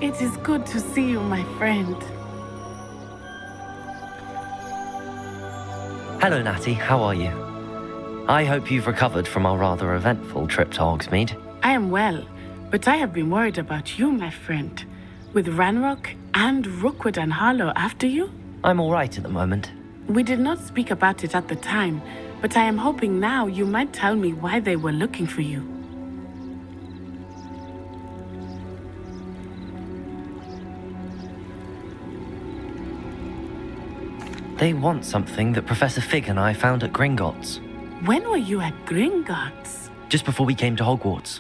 It is good to see you, my friend. Hello, Natty. How are you? I hope you've recovered from our rather eventful trip to Hogsmeade. I am well, but I have been worried about you, my friend. With Ranrock and Rookwood and Harlow after you? I'm all right at the moment. We did not speak about it at the time, but I am hoping now you might tell me why they were looking for you. They want something that Professor Fig and I found at Gringotts. When were you at Gringotts? Just before we came to Hogwarts.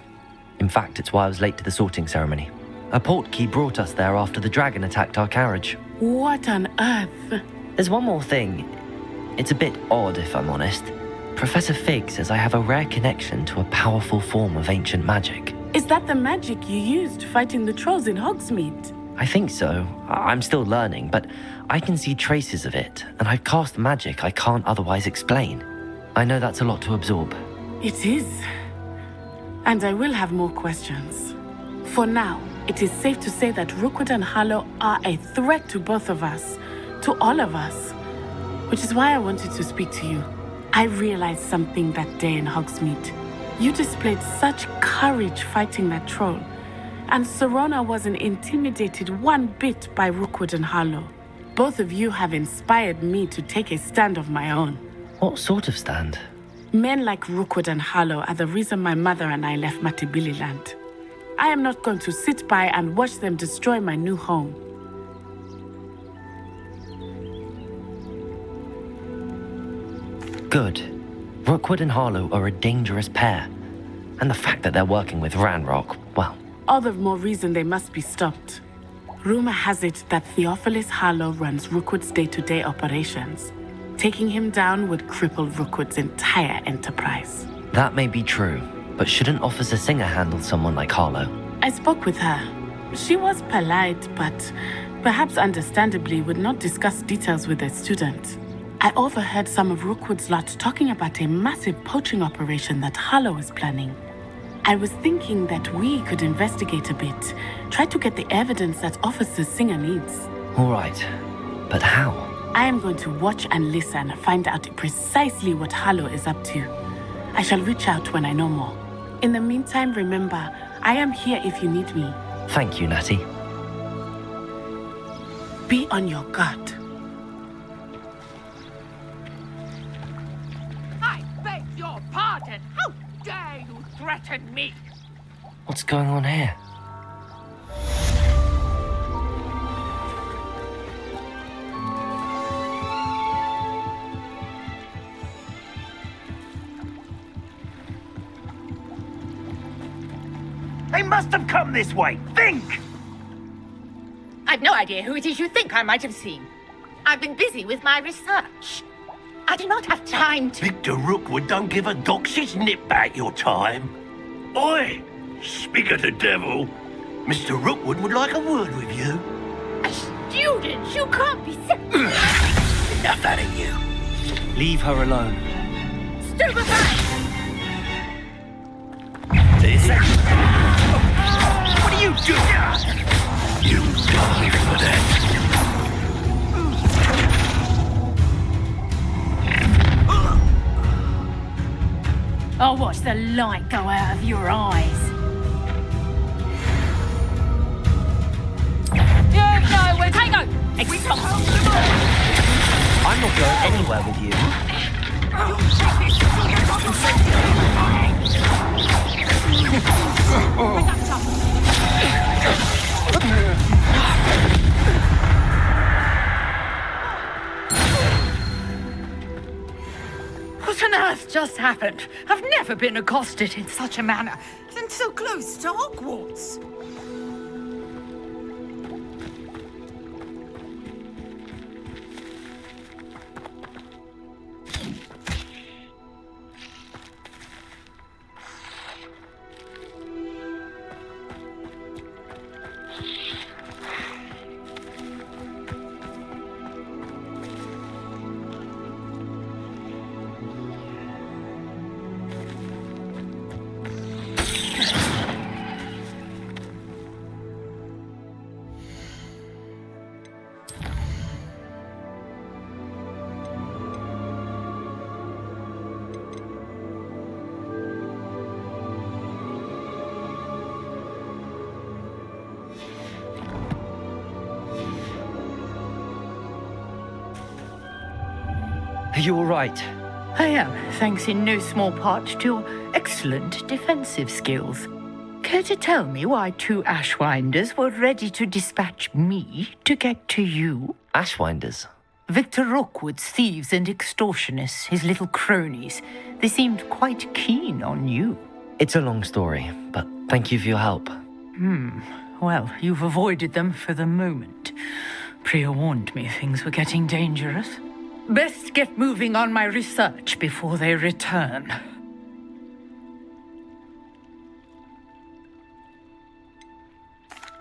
In fact, it's why I was late to the sorting ceremony. A portkey brought us there after the dragon attacked our carriage. What on earth? There's one more thing. It's a bit odd, if I'm honest. Professor Fig says I have a rare connection to a powerful form of ancient magic. Is that the magic you used fighting the trolls in Hogsmeade? I think so. I'm still learning, but I can see traces of it, and I've cast magic I can't otherwise explain. I know that's a lot to absorb. It is. And I will have more questions. For now, it is safe to say that Rookwood and Harlow are a threat to both of us, to all of us. Which is why I wanted to speak to you. I realized something that day in Hogsmeade. You displayed such courage fighting that troll. And Serona wasn't intimidated one bit by Rookwood and Harlow. Both of you have inspired me to take a stand of my own. What sort of stand? Men like Rookwood and Harlow are the reason my mother and I left Matibililand. I am not going to sit by and watch them destroy my new home. Good. Rookwood and Harlow are a dangerous pair. And the fact that they're working with Ranrock, well... all the more reason they must be stopped. Rumor has it that Theophilus Harlow runs Rookwood's day-to-day operations. Taking him down would cripple Rookwood's entire enterprise. That may be true, but shouldn't Officer Singer handle someone like Harlow? I spoke with her. She was polite, but perhaps understandably would not discuss details with a student. I overheard some of Rookwood's lot talking about a massive poaching operation that Harlow is planning. I was thinking that we could investigate a bit, try to get the evidence that Officer Singer needs. All right, but how? I am going to watch and listen, find out precisely what Harlow is up to. I shall reach out when I know more. In the meantime, remember, I am here if you need me. Thank you, Natty. Be on your guard. I beg your pardon. How dare you threaten me? What's going on here? They must have come this way. Think! I've no idea who it is you think I might have seen. I've been busy with my research. I do not have time to... Victor Rookwood don't give a doxy's nip back your time. Oi! Speak of the devil. Mr. Rookwood would like a word with you. A student? You can't be so... Enough out of you. Leave her alone. Stupefy! This... What are you doing? You die for that. I'll watch the light go out of your eyes. You know where to go! Except... I'm not going anywhere with you. What on earth just happened? I've never been accosted in such a manner. And so close to Hogwarts. Are you all right? I am, thanks in no small part to your excellent defensive skills. Care to tell me why 2 Ashwinders were ready to dispatch me to get to you? Ashwinders? Victor Rookwood's thieves and extortionists, his little cronies. They seemed quite keen on you. It's a long story, but thank you for your help. Well, you've avoided them for the moment. Priya warned me things were getting dangerous. Best get moving on my research before they return.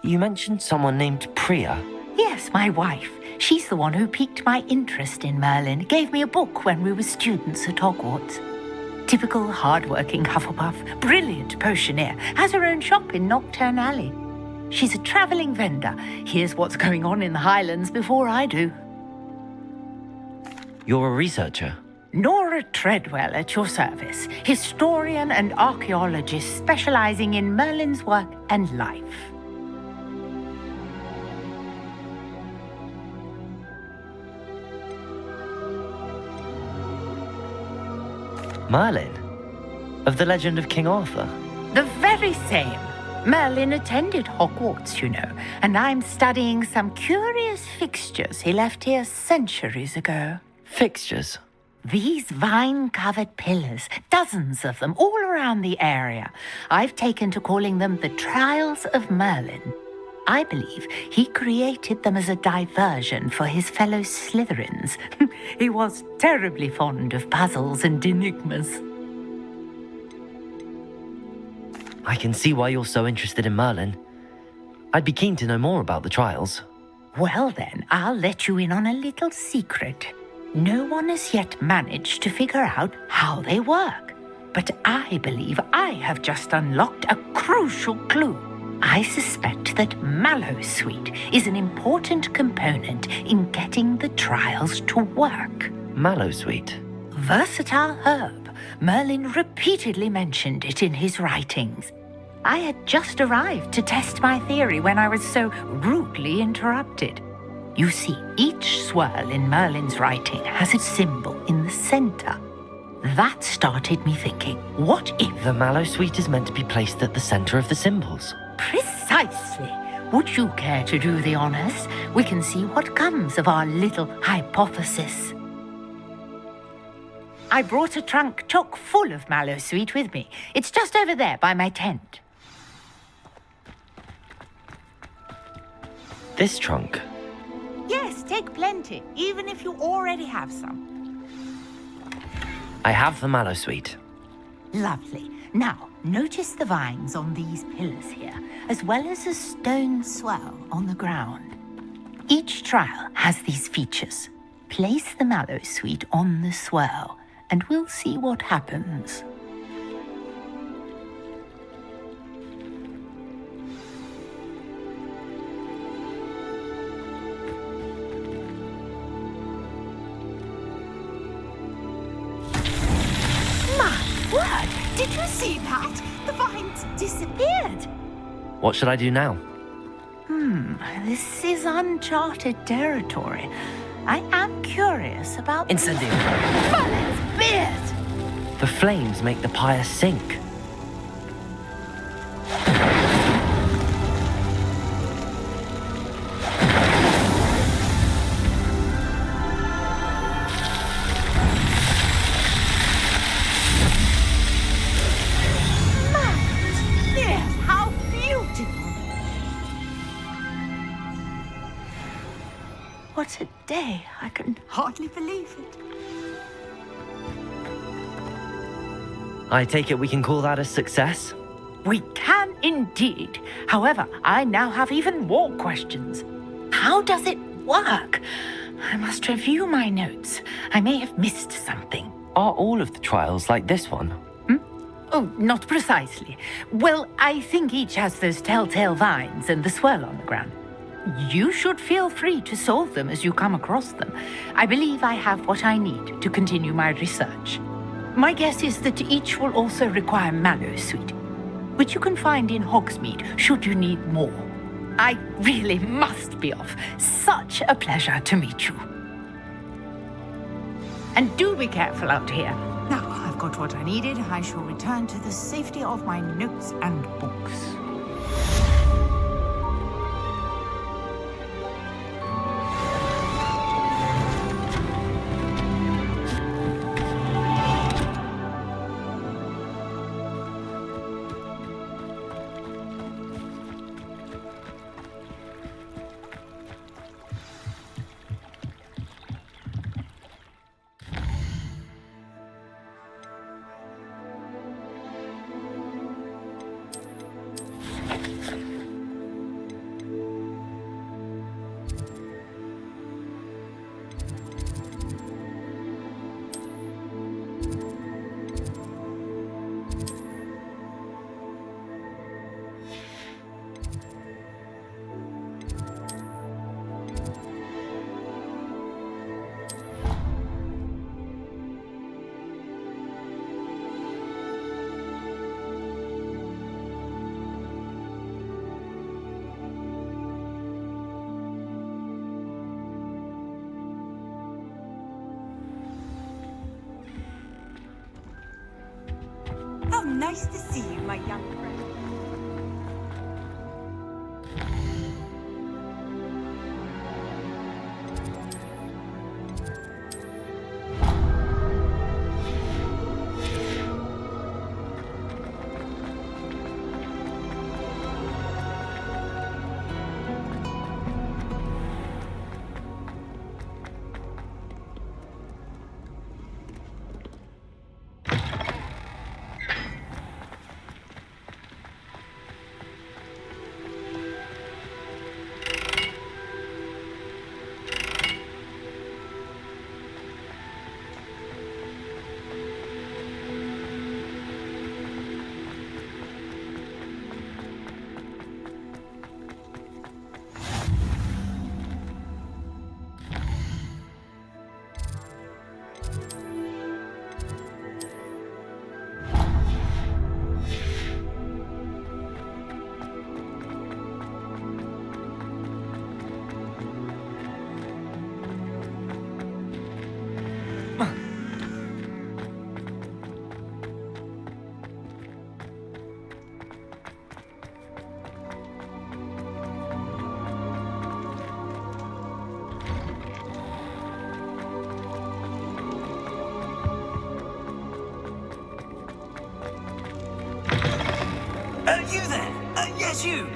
You mentioned someone named Priya. Yes, my wife. She's the one who piqued my interest in Merlin, gave me a book when we were students at Hogwarts. Typical hard-working Hufflepuff, brilliant potioneer, has her own shop in Nocturne Alley. She's a travelling vendor, hears what's going on in the Highlands before I do. You're a researcher? Nora Treadwell at your service, historian and archaeologist specialising in Merlin's work and life. Merlin? Of the legend of King Arthur? The very same. Merlin attended Hogwarts, you know, and I'm studying some curious fixtures he left here centuries ago. Fixtures? These vine-covered pillars, dozens of them, all around the area. I've taken to calling them the Trials of Merlin. I believe he created them as a diversion for his fellow Slytherins. He was terribly fond of puzzles and enigmas. I can see why you're so interested in Merlin. I'd be keen to know more about the trials. Well then, I'll let you in on a little secret. No one has yet managed to figure out how they work. But I believe I have just unlocked a crucial clue. I suspect that Mallowsweet is an important component in getting the trials to work. Mallowsweet? Versatile herb. Merlin repeatedly mentioned it in his writings. I had just arrived to test my theory when I was so rudely interrupted. You see, each swirl in Merlin's writing has a symbol in the center. That started me thinking, what if... The Mallowsweet is meant to be placed at the center of the symbols. Precisely. Would you care to do the honors? We can see what comes of our little hypothesis. I brought a trunk chock full of Mallowsweet with me. It's just over there by my tent. This trunk? Yes, take plenty, even if you already have some. I have the Mallowsweet. Lovely. Now, notice the vines on these pillars here, as well as a stone swell on the ground. Each trial has these features. Place the Mallowsweet on the swell, and we'll see what happens. Word! Did you see that? The vines disappeared. What should I do now? This is uncharted territory. I am curious about... Incendio! Merlin's beard! The flames make the pyre sink. Yes, how beautiful. What a day. I can... Hardly believe it. I take it we can call that a success? We can indeed. However, I now have even more questions. How does it work? I must review my notes. I may have missed something. Are all of the trials like this one? Oh, not precisely. Well, I think each has those telltale vines and the swirl on the ground. You should feel free to solve them as you come across them. I believe I have what I need to continue my research. My guess is that each will also require Mallowsweet, which you can find in Hogsmeade should you need more. I really must be off. Such a pleasure to meet you. And do be careful out here. Now I've got what I needed. I shall return to the safety of my notes and books. How nice to see you, my young friend. You there? Yes, you.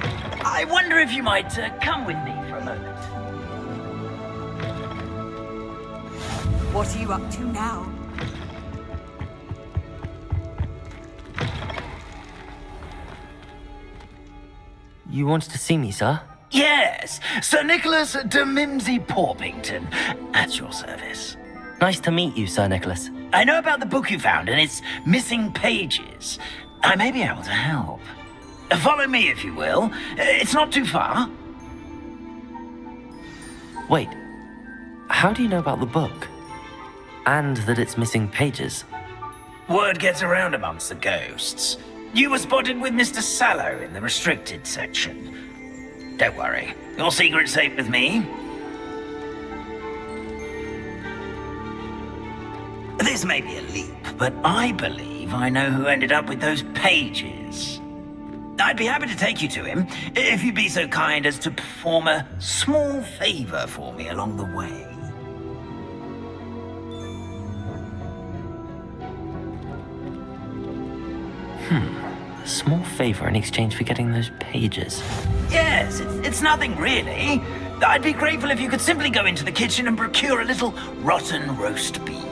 I wonder if you might come with me for a moment. What are you up to now? You wanted to see me, sir? Yes, Sir Nicholas de Mimsy Porpington, at your service. Nice to meet you, Sir Nicholas. I know about the book you found and its missing pages. I may be able to help. Follow me, if you will. It's not too far. Wait, how do you know about the book? And that it's missing pages? Word gets around amongst the ghosts. You were spotted with Mr. Sallow in the restricted section. Don't worry, your secret's safe with me. This may be a leap, but I believe I know who ended up with those pages. I'd be happy to take you to him, if you'd be so kind as to perform a small favor for me along the way. A small favor in exchange for getting those pages. Yes, it's nothing really. I'd be grateful if you could simply go into the kitchen and procure a little rotten roast beef.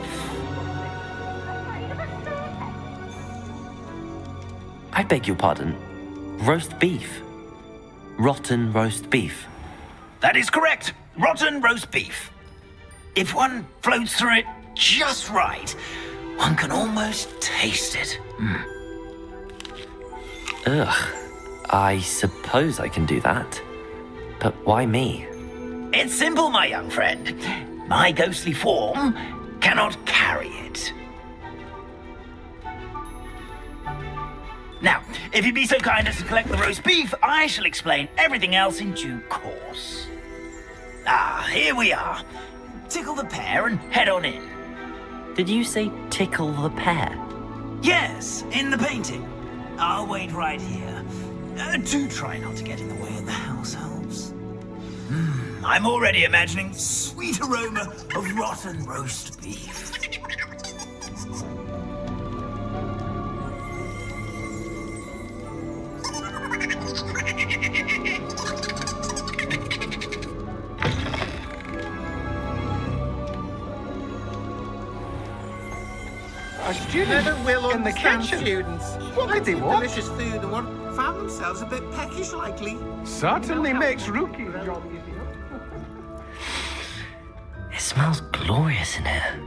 I beg your pardon. Roast beef. Rotten roast beef. That is correct. Rotten roast beef. If one floats through it just right, one can almost taste it. Ugh. I suppose I can do that. But why me? It's simple, my young friend. My ghostly form cannot carry it. Now, if you'd be so kind as to collect the roast beef, I shall explain everything else in due course. Ah, here we are. Tickle the pear and head on in. Did you say tickle the pear? Yes, in the painting. I'll wait right here. Do try not to get in the way of the house elves. I'm already imagining sweet aroma of rotten roast beef. A student Never will in the understand kitchen. students. What could they Plenty of want? delicious food and what found themselves a bit peckish likely. Certainly makes rookies jolly. It smells glorious in here.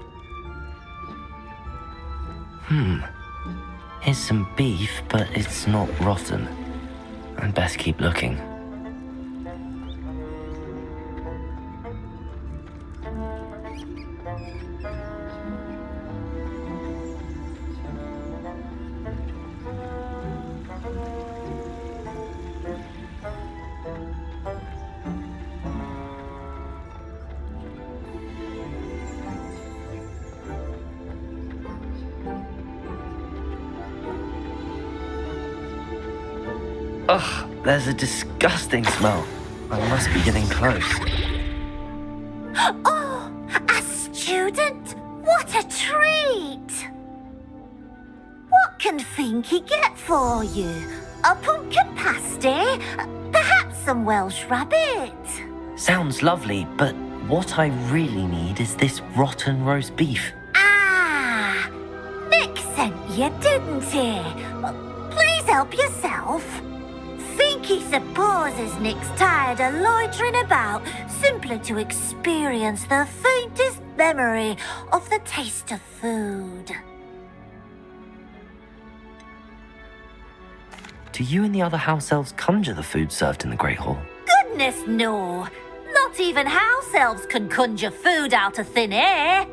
Here's some beef, but it's not rotten. I'd best keep looking. Ugh, there's a disgusting smell. I must be getting close. Oh, a student? What a treat! What can Finky get for you? A pumpkin pasty? Perhaps some Welsh rabbit? Sounds lovely, but what I really need is this rotten roast beef. Ah, Nick sent you, didn't he? Please help yourself. Finky supposes Nick's tired of loitering about simply to experience the faintest memory of the taste of food. Do you and the other house elves conjure the food served in the Great Hall? Goodness, no. Not even house elves can conjure food out of thin air.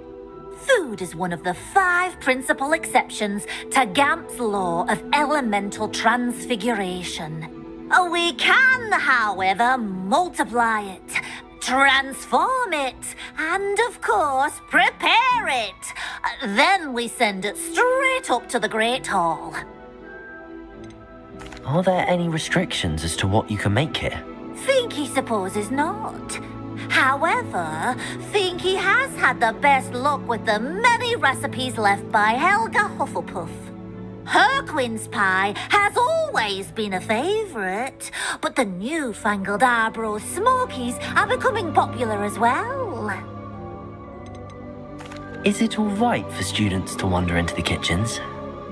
Food is one of the 5 principal exceptions to Gamp's law of elemental transfiguration. We can, however, multiply it, transform it, and of course, prepare it. Then we send it straight up to the Great Hall. Are there any restrictions as to what you can make here? Finky supposes not. However, Finky has had the best luck with the many recipes left by Helga Hufflepuff. Her quince pie has always been a favourite, but the newfangled Arbroath Smokies are becoming popular as well. Is it all right for students to wander into the kitchens?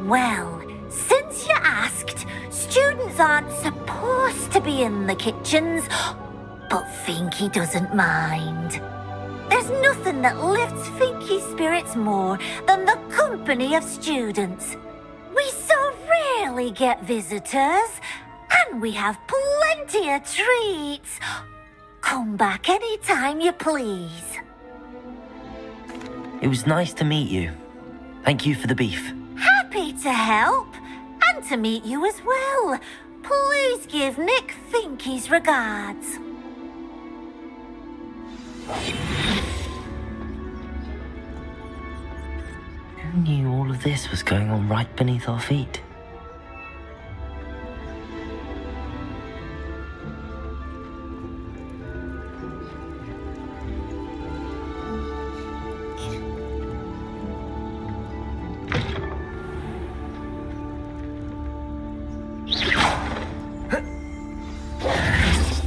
Well, since you asked, students aren't supposed to be in the kitchens, but Finky doesn't mind. There's nothing that lifts Finky's spirits more than the company of students. We so rarely get visitors, and we have plenty of treats. Come back any time you please. It was nice to meet you. Thank you for the beef. Happy to help, and to meet you as well. Please give Nick Finky's regards. Who knew all of this was going on right beneath our feet?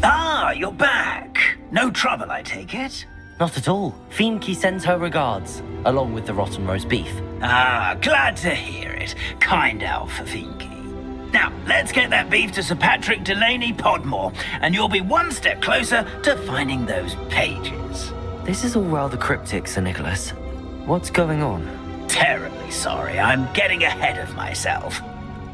Ah, you're back. No trouble, I take it? Not at all. Finky sends her regards, along with the rotten roast beef. Ah, glad to hear it. Kind elf for Finky. Now, let's get that beef to Sir Patrick Delaney Podmore, and you'll be one step closer to finding those pages. This is all rather cryptic, Sir Nicholas. What's going on? Terribly sorry, I'm getting ahead of myself.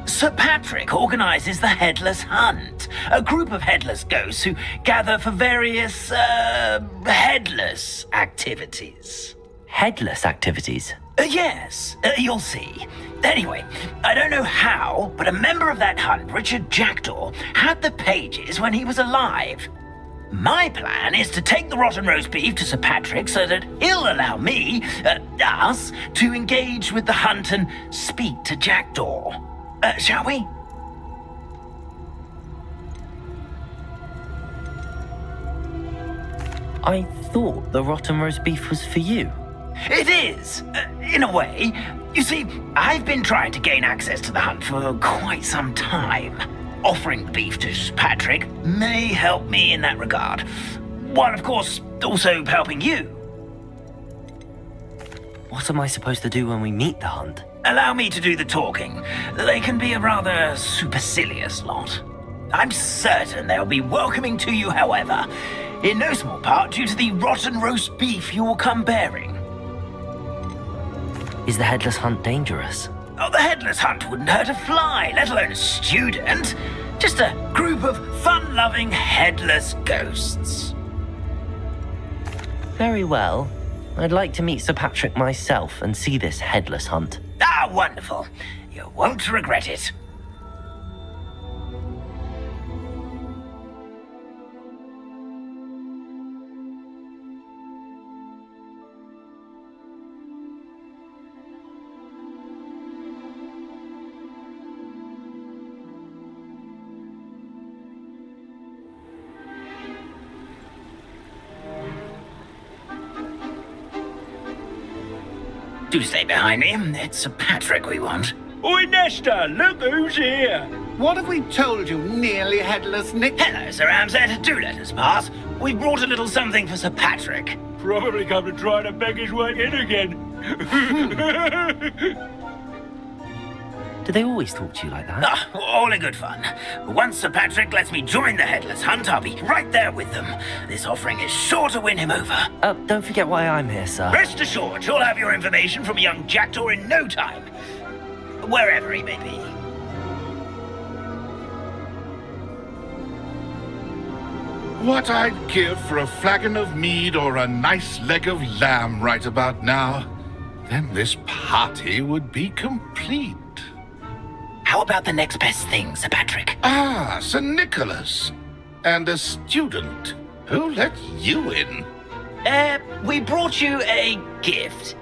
Sir Patrick organises the Headless Hunt, a group of headless ghosts who gather for various, headless activities. Headless activities? Yes, you'll see. Anyway, I don't know how, but a member of that hunt, Richard Jackdaw, had the pages when he was alive. My plan is to take the rotten roast beef to Sir Patrick so that he'll allow me, us, to engage with the hunt and speak to Jackdaw. Shall we? I thought the rotten roast beef was for you. It is, in a way. You see, I've been trying to gain access to the hunt for quite some time. Offering the beef to Sir Patrick may help me in that regard, while of course also helping you. What am I supposed to do when we meet the hunt? Allow me to do the talking. They can be a rather supercilious lot. I'm certain they'll be welcoming to you, however, in no small part due to the rotten roast beef you will come bearing. Is the headless hunt dangerous? Oh, the headless hunt wouldn't hurt a fly, let alone a student. Just a group of fun-loving headless ghosts. Very well. I'd like to meet Sir Patrick myself and see this headless hunt. Ah, wonderful. You won't regret it. Do stay behind me. It's Sir Patrick we want. Oi, Nesta, look who's here. What have we told you, nearly headless Nick? Hello, Sir Ramsay. Do let us pass. We've brought a little something for Sir Patrick. Probably come to try to beg his way in again. Do they always talk to you like that? Ah, all in good fun. Once Sir Patrick lets me join the headless hunt, I'll be right there with them. This offering is sure to win him over. Don't forget why I'm here, sir. Rest assured, you'll have your information from a young Jackdaw in no time. Wherever he may be. What I'd give for a flagon of mead or a nice leg of lamb right about now. Then this party would be complete. How about the next best thing, Sir Patrick? Ah, Sir Nicholas. And a student. Who let you in? We brought you a gift.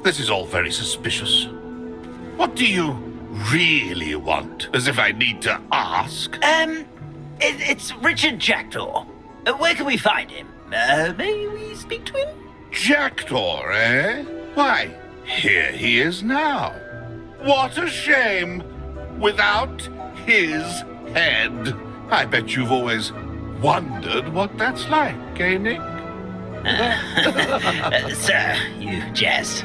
This is all very suspicious. What do you really want? As if I need to ask. It's Richard Jackdaw. Where can we find him? May we speak to him? Jackdaw, eh? Why, here he is now. What a shame. Without his head. I bet you've always wondered what that's like, eh, Nick? Sir, you jest.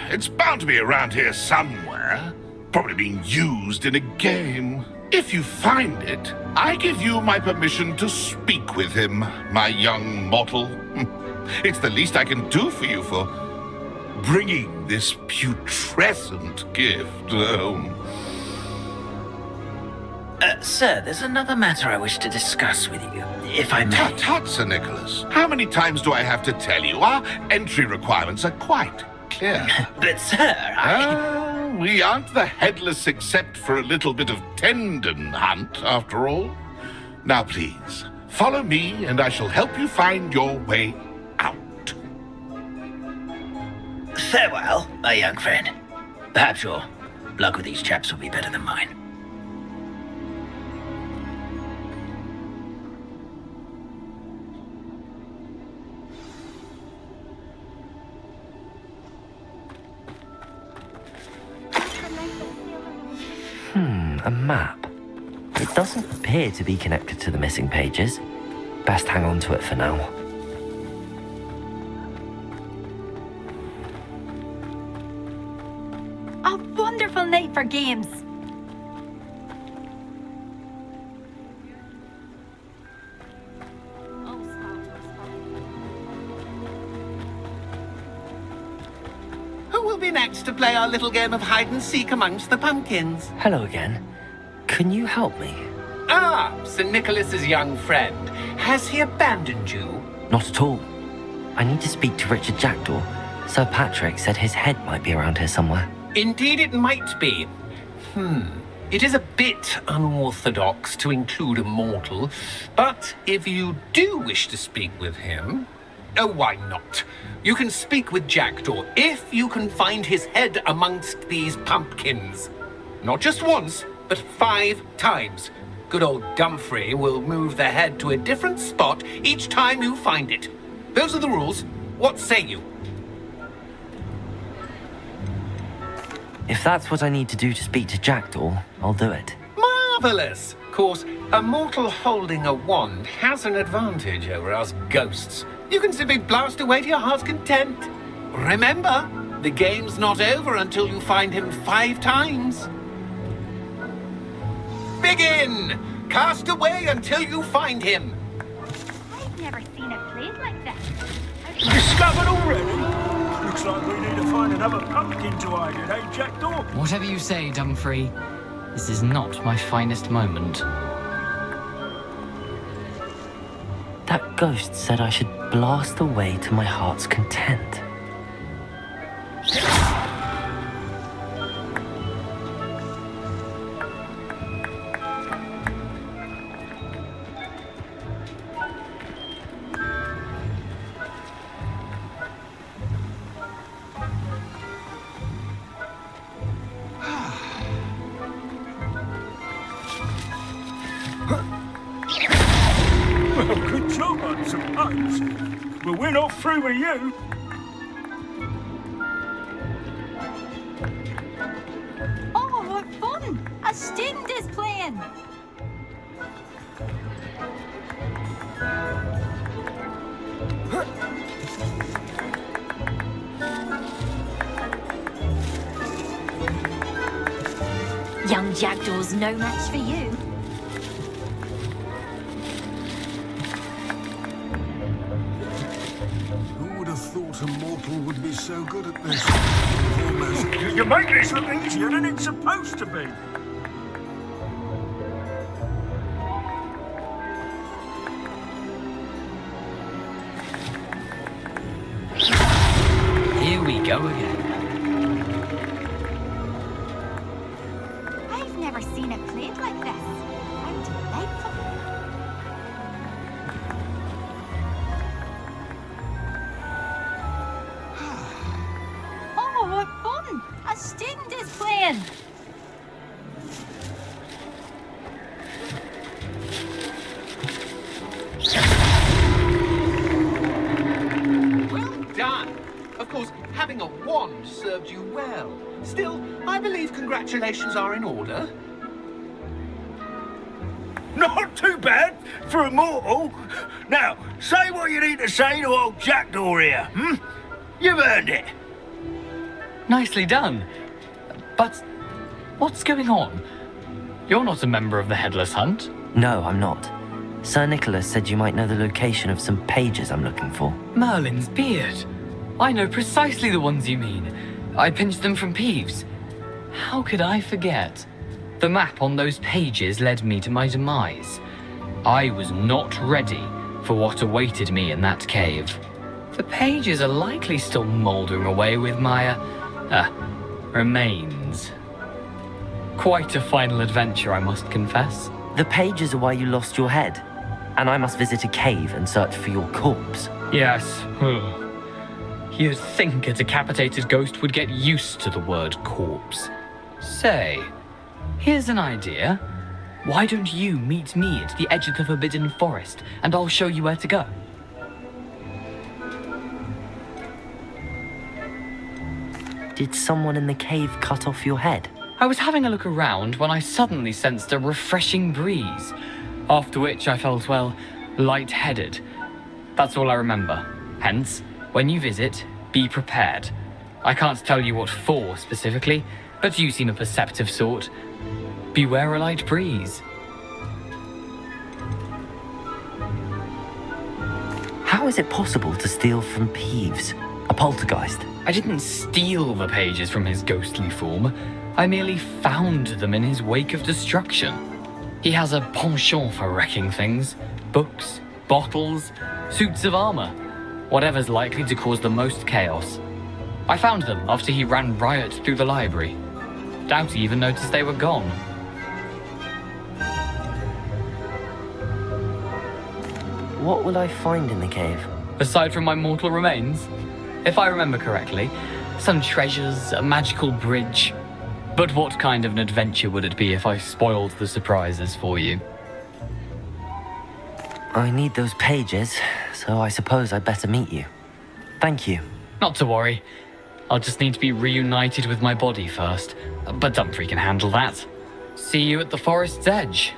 It's bound to be around here somewhere. Probably being used in a game. If you find it, I give you my permission to speak with him, my young mortal. It's the least I can do for you for bringing this putrescent gift home. Sir, there's another matter I wish to discuss with you, if I may. Tut, tut, Sir Nicholas. How many times do I have to tell you? Our entry requirements are quite clear. But, sir, we aren't the headless except for a little bit of tendon hunt, after all. Now, please, follow me, and I shall help you find your way out. Farewell, my young friend. Perhaps your luck with these chaps will be better than mine. A map. It doesn't appear to be connected to the missing pages. Best hang on to it for now. A wonderful night for games. Who will be next to play our little game of hide and seek amongst the pumpkins? Hello again. Can you help me? Ah, Sir Nicholas's young friend. Has he abandoned you? Not at all. I need to speak to Richard Jackdaw. Sir Patrick said his head might be around here somewhere. Indeed it might be. It is a bit unorthodox to include a mortal, but if you do wish to speak with him, oh, why not? You can speak with Jackdaw if you can find his head amongst these pumpkins. Not just once, but 5 times. Good old Dumfrey will move the head to a different spot each time you find it. Those are the rules. What say you? If that's what I need to do to speak to Jackdaw, I'll do it. Marvelous! Of course, a mortal holding a wand has an advantage over us ghosts. You can simply blast away to your heart's content. Remember, the game's not over until you find him 5 times. Begin! Cast away until you find him. I've never seen it played like this. Discovered already? Looks like we need to find another pumpkin to hide in, eh, Jackdaw? Whatever you say, Dumfrey. This is not my finest moment. That ghost said I should blast away to my heart's content. Well, good job, I suppose. But we're not through with you. Oh, what fun! A student is playing. Young Jackdaw's no match for you. Who would have thought a mortal would be so good at this? You make this look easier than it's supposed to be. Here we go again. I've never seen it played like this. How delightful. Oh, what fun! A student is playing. Well done! Of course, having a wand served you well. Still, I believe congratulations are in order. Not too bad for a mortal. Now, say what you need to say to old Jackdaw here, hmm? You've earned it. Nicely done. But what's going on? You're not a member of the Headless Hunt. No, I'm not. Sir Nicholas said you might know the location of some pages I'm looking for. Merlin's beard. I know precisely the ones you mean. I pinched them from Peeves. How could I forget? The map on those pages led me to my demise. I was not ready for what awaited me in that cave. The pages are likely still mouldering away with my, remains. Quite a final adventure, I must confess. The pages are why you lost your head, and I must visit a cave and search for your corpse. Yes. You'd think a decapitated ghost would get used to the word corpse. Say, here's an idea. Why don't you meet me at the edge of the Forbidden Forest, and I'll show you where to go? Did someone in the cave cut off your head? I was having a look around when I suddenly sensed a refreshing breeze, after which I felt, well, lightheaded. That's all I remember. Hence, when you visit, be prepared. I can't tell you what for specifically, but you seem a perceptive sort. Beware a light breeze. How is it possible to steal from Peeves, a poltergeist? I didn't steal the pages from his ghostly form. I merely found them in his wake of destruction. He has a penchant for wrecking things. Books, bottles, suits of armor. Whatever's likely to cause the most chaos. I found them after he ran riot through the library. Doubt he even noticed they were gone. What will I find in the cave? Aside from my mortal remains? If I remember correctly, some treasures, a magical bridge. But what kind of an adventure would it be if I spoiled the surprises for you? I need those pages, so I suppose I'd better meet you. Thank you. Not to worry. I'll just need to be reunited with my body first. But Dumfries can handle that. See you at the forest's edge.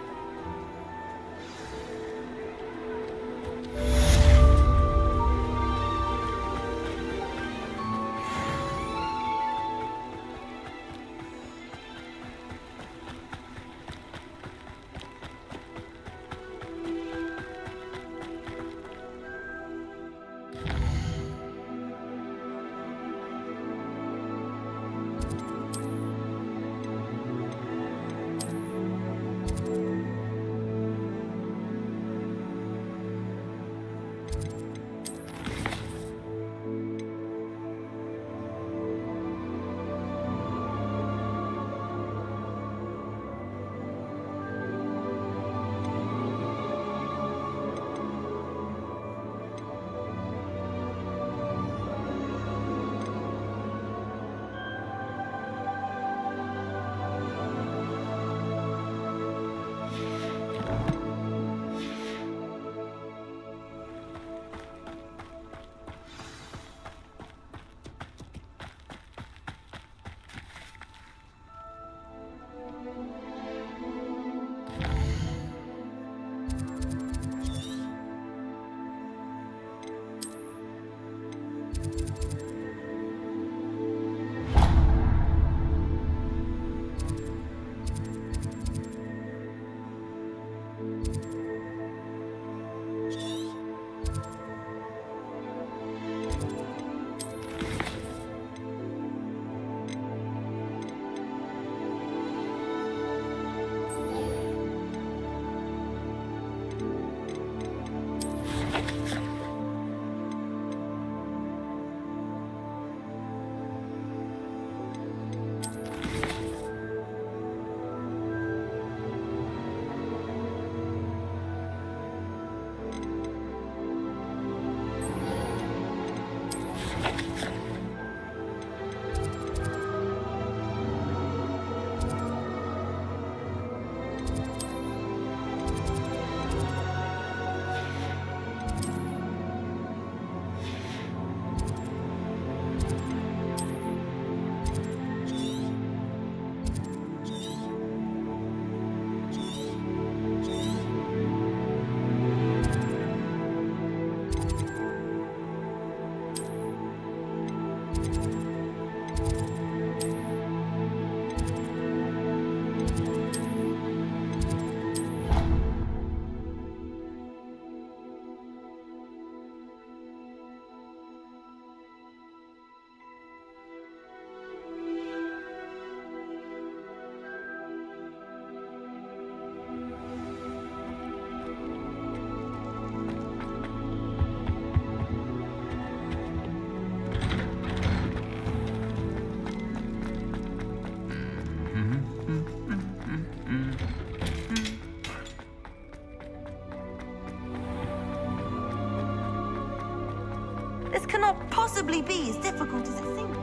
This cannot possibly be as difficult as it seems.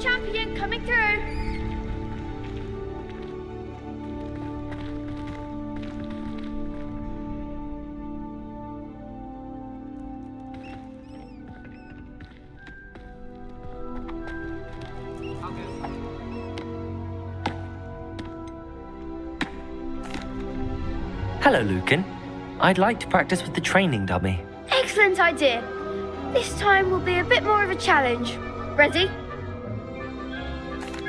Champion coming through. Hello, Lucan. I'd like to practice with the training dummy. Excellent idea. This time will be a bit more of a challenge. Ready?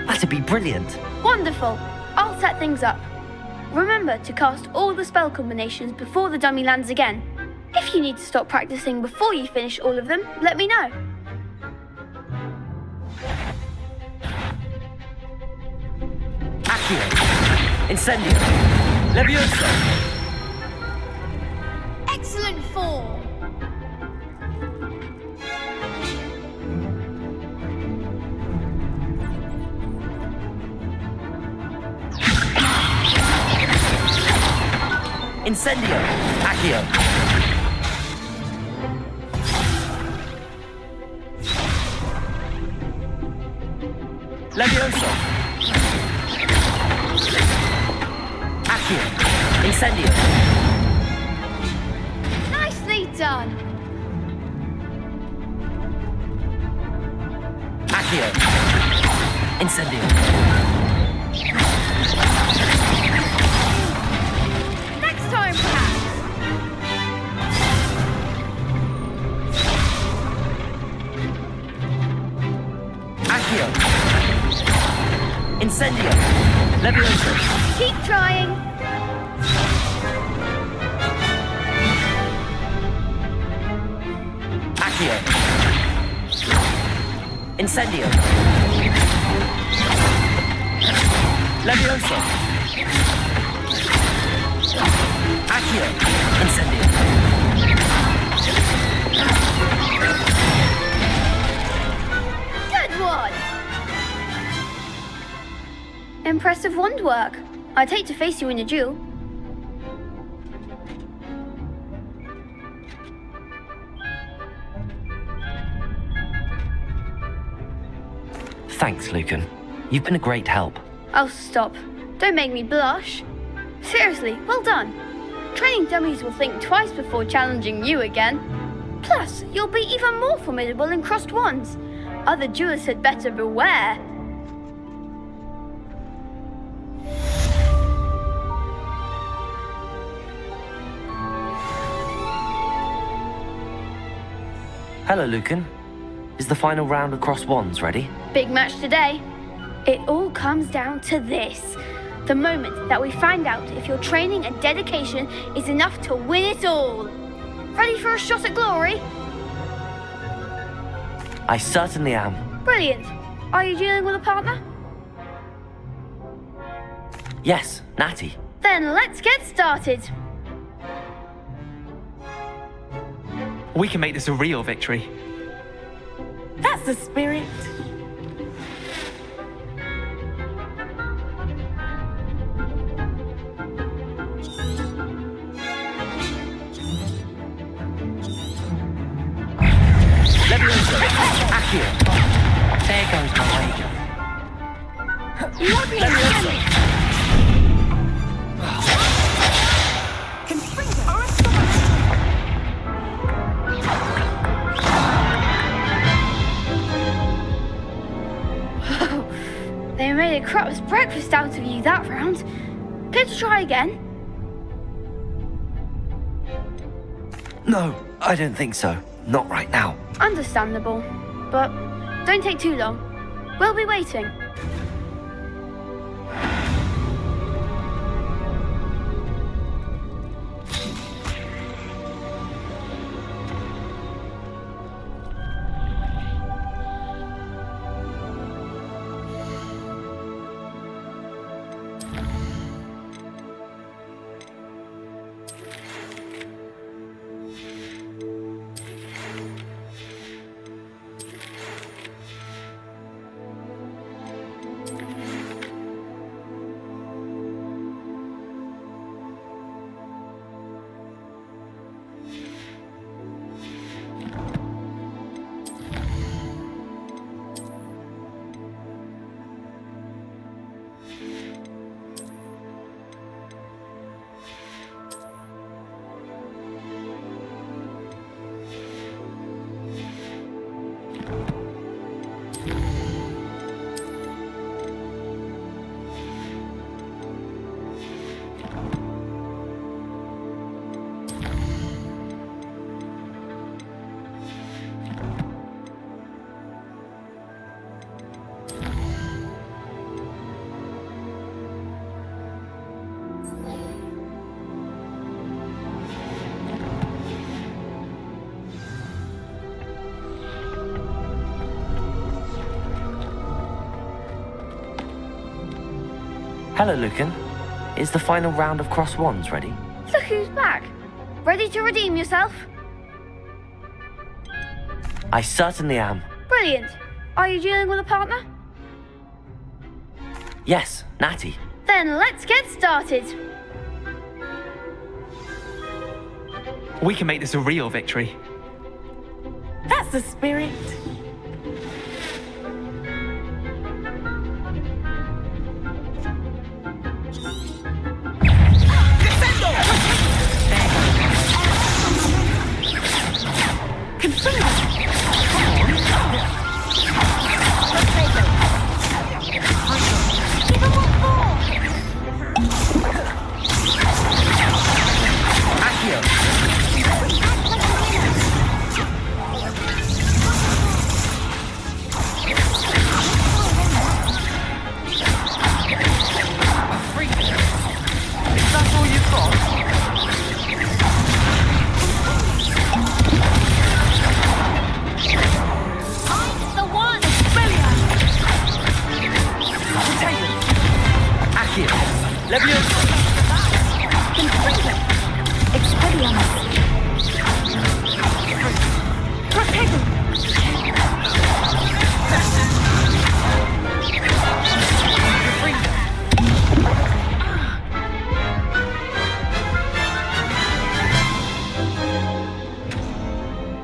That'd be brilliant. Wonderful. I'll set things up. Remember to cast all the spell combinations before the dummy lands again. If you need to stop practicing before you finish all of them, let me know. Accio. Incendio. Levioso. Excellent form. Incendio. Accio. Levioso. Accio. Incendio. Nicely done. Accio. Incendio. Next time, perhaps. Accio. Incendio. Levioso. Keep trying. Accio. Incendio. Levioso. Accio. Incendio. Good one. Impressive wand work. I'd hate to face you in a duel. Thanks, Lucan. You've been a great help. Oh, stop. Don't make me blush. Seriously, well done. Training dummies will think twice before challenging you again. Plus, you'll be even more formidable in crossed wands. Other duelists had better beware. Hello, Lucan. Is the final round of cross wands ready? Big match today. It all comes down to this. The moment that we find out if your training and dedication is enough to win it all. Ready for a shot at glory? I certainly am. Brilliant. Are you dealing with a partner? Yes, Natty. Then let's get started. We can make this a real victory. That's the spirit. Levioso. Accio. There goes my wager. Levioso. They made a crap's breakfast out of you that round. Care to try again? No, I don't think so. Not right now. Understandable. But don't take too long. We'll be waiting. Hello, Lucan. Is the final round of cross wands ready? Look who's back. Ready to redeem yourself? I certainly am. Brilliant. Are you dealing with a partner? Yes, Natty. Then let's get started. We can make this a real victory. That's the spirit.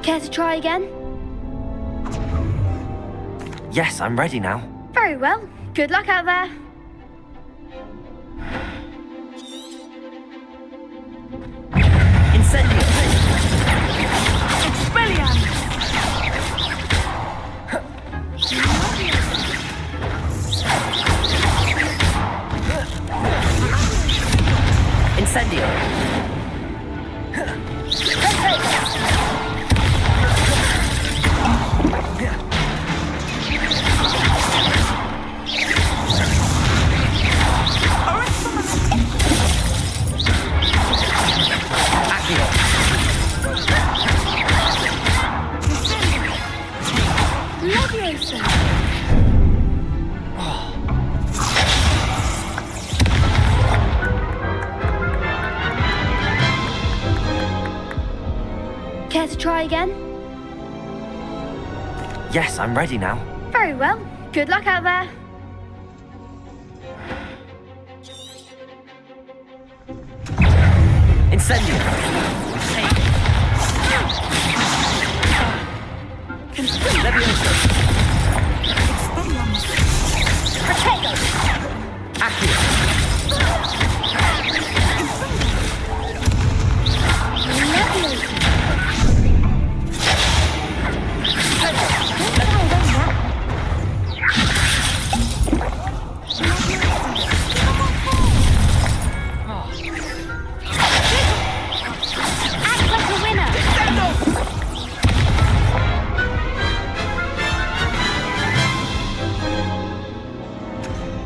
Care to try again? Yes, I'm ready now. Very well. Good luck out there. Incendio! Expelliarmus! Incendio! Care to try again? Yes, I'm ready now. Very well. Good luck out there. Incendio! Levioso! Protego! Accio!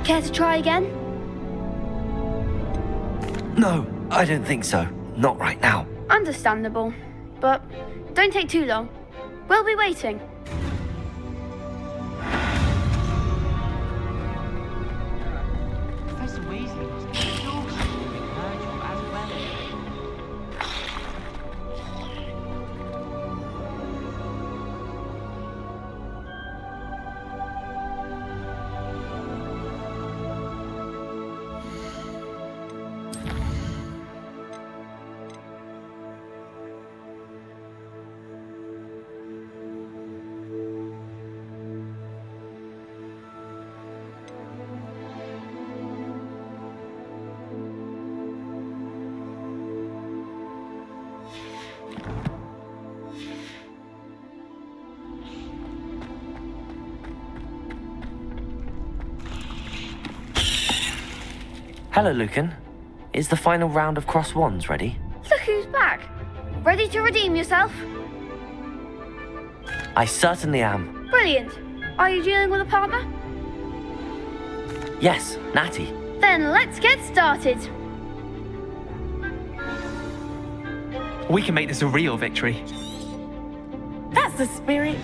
Care to try again? No, I don't think so. Not right now. Understandable. But don't take too long. We'll be waiting. Professor Weasley must be exhausted with Virgil as well. Hello, Lucan. Is the final round of cross wands ready? Look who's back. Ready to redeem yourself? I certainly am. Brilliant. Are you dealing with a partner? Yes, Natty. Then let's get started. We can make this a real victory. That's the spirit.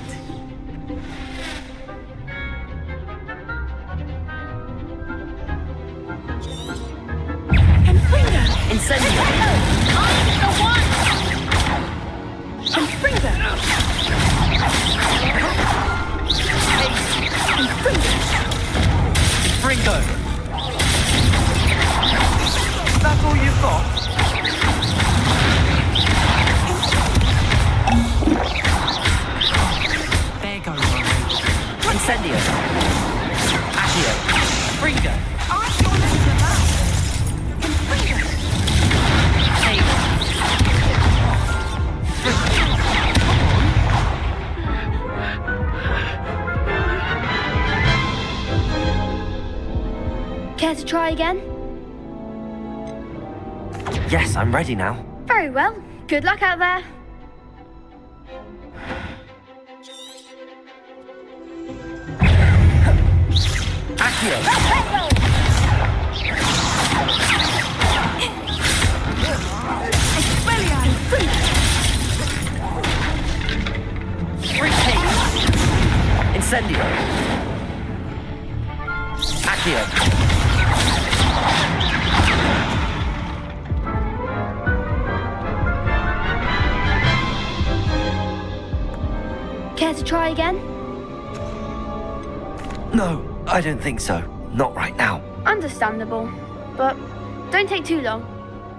try again? Yes, I'm ready now. Very well. Good luck out there. Incendio. Accio. Care to try again? No, I don't think so. Not right now. Understandable. But don't take too long.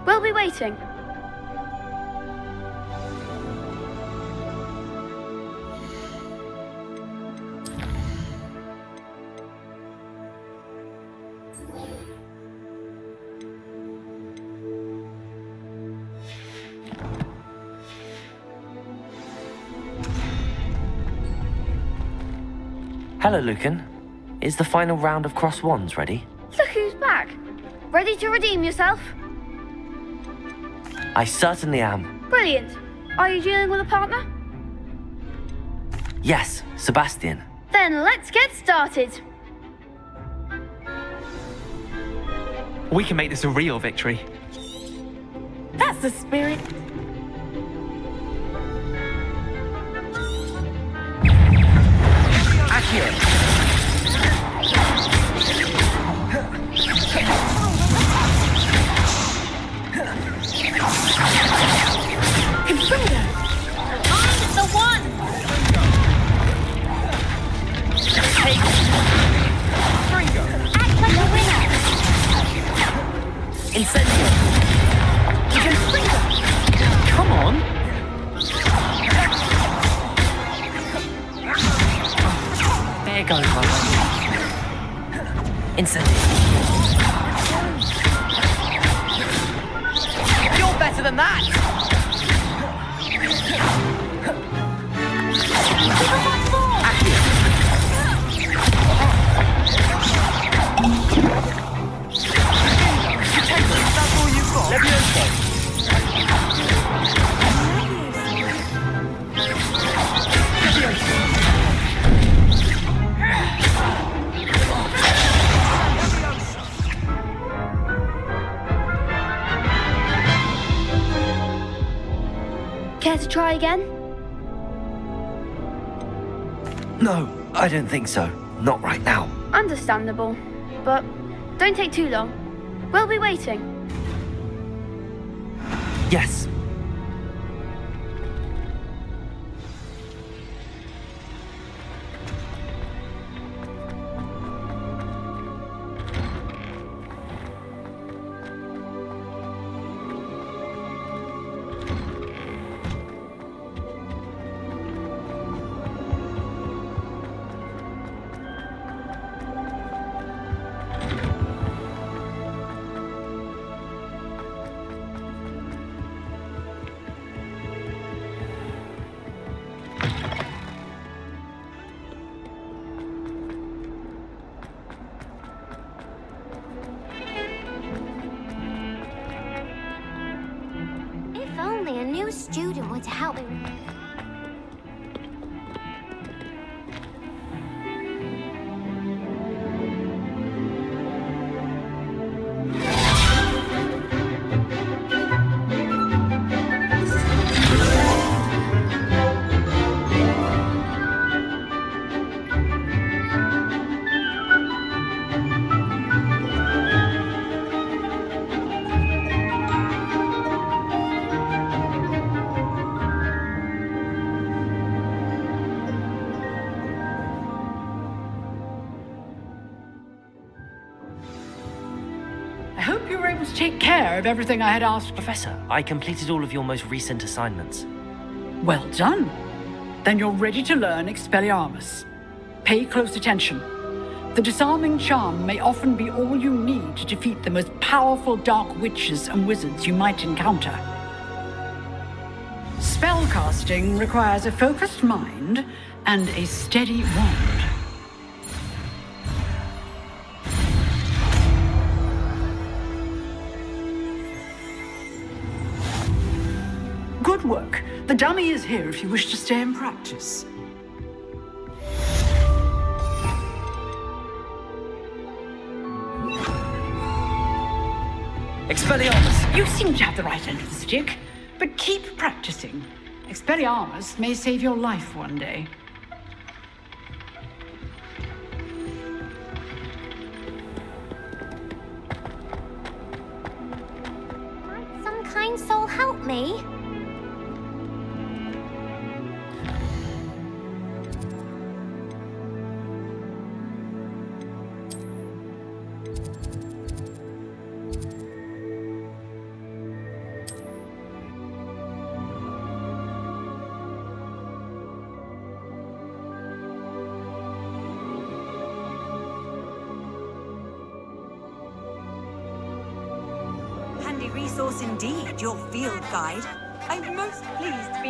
We'll be waiting. Hello, Lucan. Is the final round of Cross Wands ready? Look who's back. Ready to redeem yourself? I certainly am. Brilliant. Are you dealing with a partner? Yes, Sebastian. Then let's get started. We can make this a real victory. That's the spirit. I'm the one! Act like a winner! Incendio. Come on. There goes my Incendio. You're better than that. That's all you've got. Care to try again? No, I don't think so. Not right now. Understandable. But don't take too long. We'll be waiting. Yes. If only a new student were to help me. I hope you were able to take care of everything I had asked. Professor, I completed all of your most recent assignments. Well done. Then you're ready to learn Expelliarmus. Pay close attention. The disarming charm may often be all you need to defeat the most powerful dark witches and wizards you might encounter. Spellcasting requires a focused mind and a steady wand. The dummy is here if you wish to stay and practice. Expelliarmus! You seem to have the right end of the stick, but keep practicing. Expelliarmus may save your life one day. Might some kind soul help me? Handy resource indeed, your field guide. I'm most pleased to be